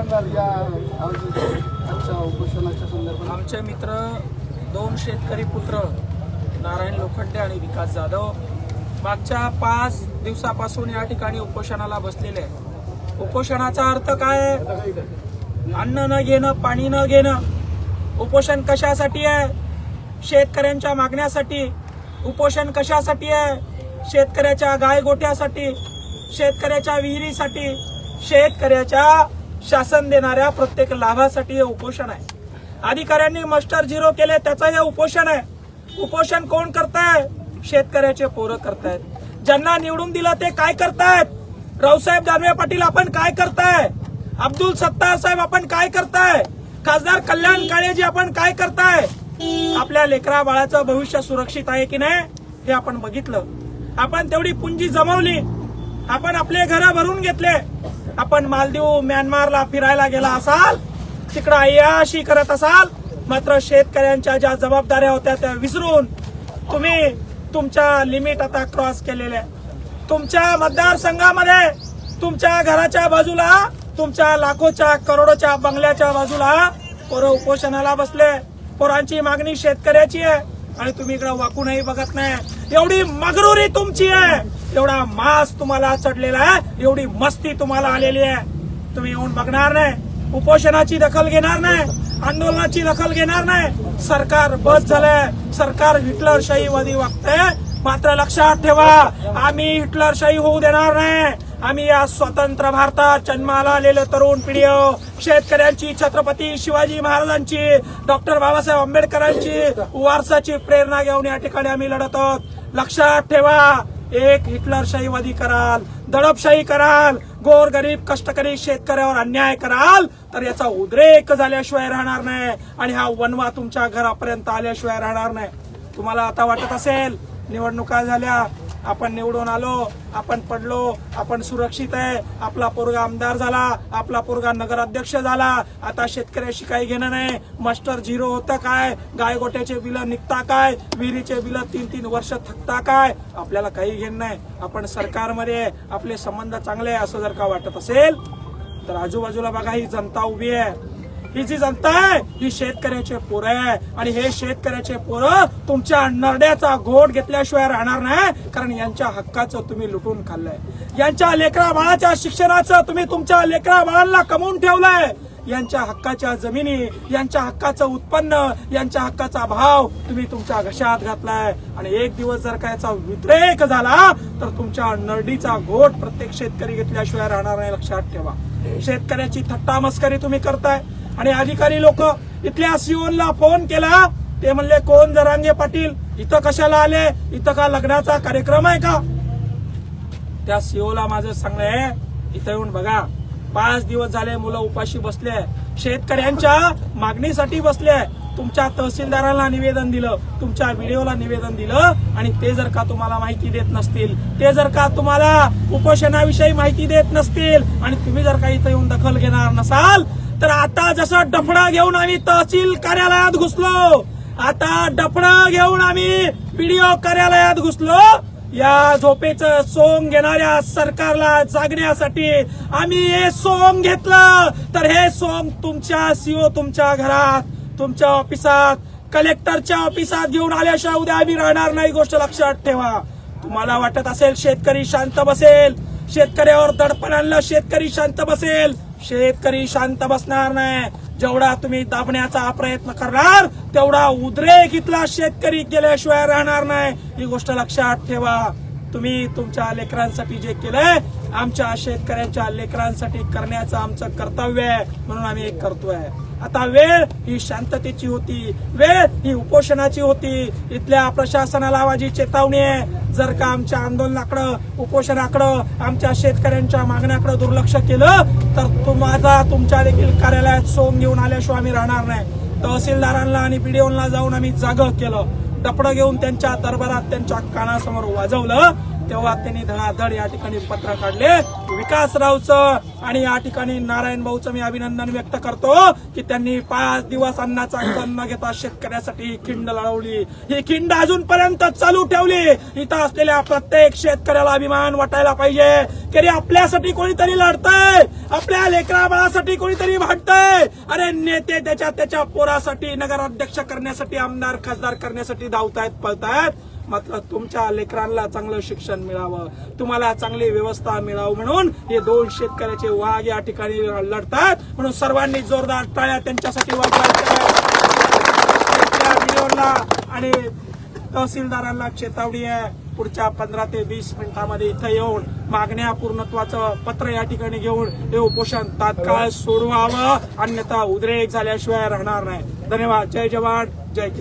सांगाल या आजच्या उपोषणाच्या संदर्भात? आमचे मित्र 2 शेतकरी पुत्र नारायण लोखंडे आणि विकास जाधव मागच्या 5 दिवसापासून या ठिकाणी उपोषणाला बसलेले आहे. उपोषणाचा अर्थ काय आहे? अन्न न घेणं, पाणी न घेणं. उपोषण कशासाठी आहे? शेतकऱ्यांच्या मागण्यासाठी. उपोषण कशासाठी आहे? शेतकऱ्याच्या गायगोठ्यासाठी, शेतकऱ्याच्या विहिरीसाठी, शेतकऱ्याच्या शासन देणाऱ्या प्रत्येक लाभासाठी हे उपोषण आहे. अधिकाऱ्यांनी मास्टर झिरो केले त्याचं हे उपोषण आहे. उपोषण कोण करताय? शेतकऱ्याचे पोरं करतायत. ज्यांना निवडून दिलं ते काय करतायत? रावसाहेब दानवे पाटील आपण काय करताय? अब्दुल सत्तार साहेब आपण काय करताय? खासदार कल्याण काळेजी आपण काय करताय? आपल्या लेकरा बाळाचं भविष्य सुरक्षित आहे की नाही हे आपण बघितलं. आपण तेवढी पुंजी जमवली, आपण आपले घर भरून घेतले. आपण मालदीव म्यानमारला फिरायला गेला असाल, तिकडं अय्याशी करत असाल, मात्र शेतकऱ्यांच्या ज्या जबाबदाऱ्या होत्या त्या विसरून तुम्ही तुमच्या लिमिट आता क्रॉस केलेल्या. तुमच्या मतदारसंघामध्ये तुमच्या घराच्या बाजूला, तुमच्या लाखोच्या करोडोच्या बंगल्याच्या बाजूला पोरं उपोषणाला बसले. पोरांची मागणी शेतकऱ्याची आहे आणि तुम्ही इकडे वाकूनही बघत नाही. एवढी मगरुरी तुमची आहे, एवढा मास तुम्हाला चढलेला आहे, एवढी मस्ती तुम्हाला आलेली आहे. तुम्ही येऊन बघणार नाही, उपोषणाची दखल घेणार नाही, आंदोलनाची दखल घेणार नाही. सरकार बस झालंय, सरकार हिटलरशाहीवादी वागतंय. मात्र लक्षात ठेवा, आम्ही हिटलरशाही होऊ देणार नाही. आम्ही या स्वतंत्र भारतात जन्माला आलेले तरुण पिढी, शेतकऱ्यांची, छत्रपती शिवाजी महाराजांची, डॉक्टर बाबासाहेब आंबेडकरांची वारसाची प्रेरणा घेऊन या ठिकाणी आम्ही लढत आहोत. लक्षात ठेवा, एक हिटलरशाहीवादी कराल, दडपशाही कराल, गोरगरीब कष्टकरी शेतकऱ्यावर अन्याय कराल तर याचा उद्रेक झाल्याशिवाय राहणार नाही आणि हा वनवा तुमच्या घरापर्यंत आल्याशिवाय राहणार नाही. तुम्हाला आता वाटत असेल निवडणुका झाल्या, आपण निवडून आलो, आपण पडलो, आपण सुरक्षित आहे, आपला पोरगा आमदार झाला, आपला पोरगा नगराध्यक्ष झाला, आता शेतकऱ्याशी काही घेणं नाही. मास्टर झिरो होतं काय? गायगोट्याचे बिलं निघता काय? विहिरीचे बिलं 3-3 वर्ष थकता काय? आपल्याला काही घेणं नाही. आपण सरकारमध्ये आपले संबंध चांगले असं जर का वाटत असेल तर आजूबाजूला बघा, ही जनता उभी आहे. ही जी जनता आहे ही शेतकऱ्याचे पोरं आहे आणि हे शेतकऱ्याचे पोरं तुमच्या नरड्याचा घोट घेतल्याशिवाय राहणार नाही. कारण यांच्या हक्काचं तुम्ही लुटून खाल्लंय, यांच्या लेकरा बाळाच्या शिक्षणाचं तुम्ही तुमच्या लेकरा बाळांना कमवून ठेवलंय. यांच्या हक्काच्या जमिनी, यांच्या हक्काचं उत्पन्न, यांच्या हक्काचा भाव तुम्ही तुमच्या घशात घातलाय आणि एक दिवस जर का याचा उद्रेक झाला तर तुमच्या नरडीचा घोट प्रत्येक शेतकरी घेतल्याशिवाय राहणार नाही. लक्षात ठेवा, शेतकऱ्याची थट्टा मस्करी तुम्ही करताय. आणि अधिकारी लोक इथल्या सीओला फोन केला, ते म्हणले कोण जरांगे पाटील, इथं कशाला आले, इथं का लग्नाचा कार्यक्रम आहे का? त्या सीओला माझं सांगणं आहे, इथं येऊन बघा. 5 दिवस झाले मुलं उपाशी बसले, शेतकऱ्यांच्या मागणीसाठी बसले. तुमच्या तहसीलदारांना निवेदन दिलं, तुमच्या व्हिडिओला निवेदन दिलं आणि ते जर का तुम्हाला माहिती देत नसतील, ते जर का तुम्हाला उपोषणाविषयी माहिती देत नसतील आणि तुम्ही जर का इथं येऊन दखल घेणार नसाल तर आता जसं डफडा घेऊन आम्ही तहसील कार्यालयात घुसलो, आता डफडा घेऊन आम्ही बीडीओ कार्यालयात घुसलो. या झोपेचं सोंग घेणाऱ्या सरकारला जागण्यासाठी आम्ही हे सोंग घेतलं. तर हे सोंग तुमच्या सीओ तुमच्या घरात, तुमच्या ऑफिसात, कलेक्टरच्या ऑफिसात घेऊन आल्याशिवाय उद्या आम्ही राहणार नाही. गोष्ट लक्षात ठेवा. तुम्हाला वाटत असेल शेतकरी शांत बसेल, शेतकऱ्यावर दडपण आणलं शेतकरी शांत बसेल, शेतकरी शांत बसणार नाही. जेवढा तुम्ही दाबण्याचा प्रयत्न करणार तेवढा उद्रेक इथला शेतकरी केल्याशिवाय राहणार नाही. ही गोष्ट लक्षात ठेवा. तुम्ही तुमच्या लेकरांसाठी जे केलंय आमच्या शेतकऱ्यांच्या लेकरांसाठी करण्याचं आमचं कर्तव्य आहे, म्हणून आम्ही हे करतोय. आता वेळ ही शांततेची होती, वेळ ही उपोषणाची होती. इथल्या प्रशासनाला माझी चेतावणी आहे, जर का आमच्या आंदोलनाकडं, उपोषणाकडं, आमच्या शेतकऱ्यांच्या मागण्याकडे दुर्लक्ष केलं तर तुम्हाला तुमच्या देखील कार्यालयात सोंग घेऊन आल्याशिवाय आम्ही राहणार नाही. तहसीलदारांना आणि बीडीओला जाऊन आम्ही जागं केलं, डपडं घेऊन त्यांच्या दरबारात त्यांच्या कानासमोर वाजवलं तेव्हा त्यांनी धडाधड या ठिकाणी पत्र काढले. विकासरावचं आणि या ठिकाणी नारायण भाऊचं मी अभिनंदन व्यक्त करतो की त्यांनी 5 दिवस अन्नाचा कण न घेता शेतकऱ्यासाठी खिंड लढवली. ही खिंड अजूनपर्यंत चालू ठेवली. इथं असलेल्या प्रत्येक शेतकऱ्याला अभिमान वाटायला पाहिजे की आपल्यासाठी कोणीतरी लढतंय, आपल्या लेकरा बाळासाठी कोणीतरी भांडतंय. अरे नेते त्याच्या पोरासाठी, नगराध्यक्ष करण्यासाठी, आमदार खासदार करण्यासाठी धावतायत, पळतायत. मात्र तुमच्या लेकरांना चांगलं शिक्षण मिळावं, तुम्हाला चांगली व्यवस्था मिळावं म्हणून हे 2 शेतकऱ्याचे वाघ या ठिकाणी लढतात. म्हणून सर्वांनी जोरदार टाळ्या त्यांच्यासाठी वाजवायच्या. व्हिडिओला आणि तहसीलदारांना चेतावणी आहे, पुढच्या 15 ते 20 मिनिटांमध्ये इथं येऊन मागण्या पूर्णत्वाचं पत्र या ठिकाणी घेऊन हे उपोषण तात्काळ सोडवावं, अन्यथा उद्रेक झाल्याशिवाय राहणार नाही. धन्यवाद. जय जवान, जय किसान.